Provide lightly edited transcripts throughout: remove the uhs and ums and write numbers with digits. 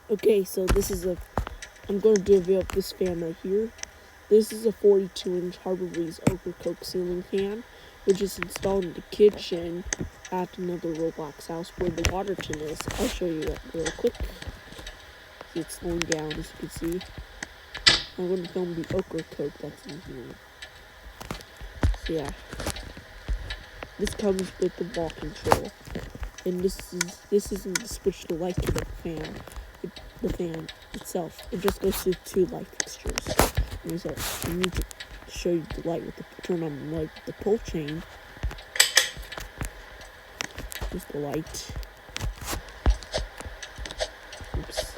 Okay, so I'm going to do a video of this fan right here. This is a 42-inch Harbor Breeze Ocracoke ceiling fan, which is installed in the kitchen at another Roblox house where the water tin is. I'll show you that real quick. See, it's slowing down, as you can see. I'm going to film the Ocracoke that's in here. So yeah, this comes with the wall control, and this isn't to switch the light to the fan. The fan itself, it just goes to two light fixtures. And so I need to show you the light with the turn on the light with the pull chain. Here's the light. Oops.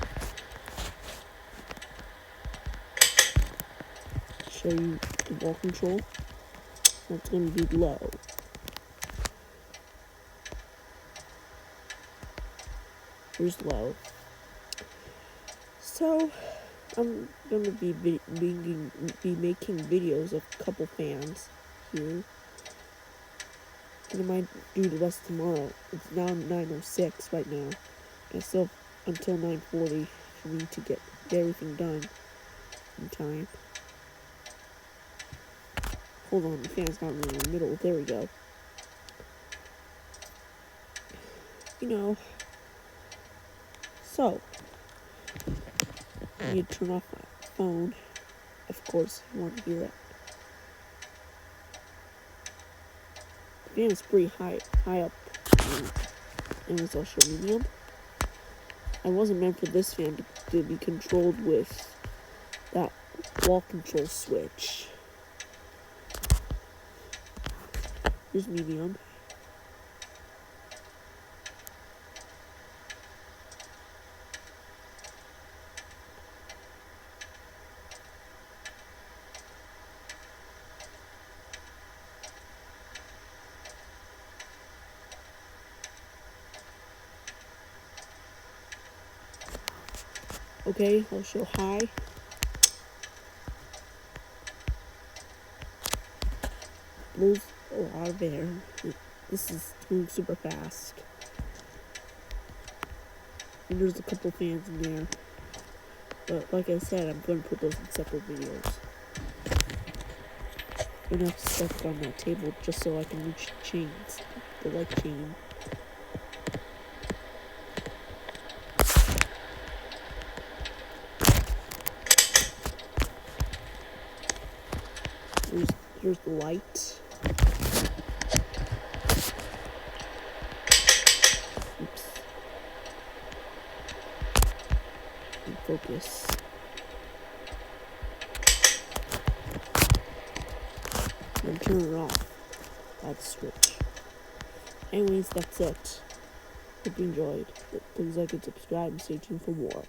Show you the wall control. That's going to be low. Here's low. So I'm gonna be making videos of a couple fans here, and I might do the rest tomorrow. It's now 9:06 right now, and still until 9:40 for me to get everything done in time. Hold on, the fan's not really in the middle. There we go. So I need to turn off my phone, of course, if you want to hear that. The fan is pretty high up, and it's also medium. I wasn't meant for this fan to be controlled with that wall control switch. Here's medium. Okay, I'll show high. Blows a lot of air. This is going super fast. And there's a couple fans in there. But like I said, I'm going to put those in separate videos. I'm going to have to set it on that table just so I can reach the chains. The light chain. Here's the light. Oops. And focus. And turn it off. That's the switch. Anyways, that's it. Hope you enjoyed. Please like and subscribe and stay tuned for more.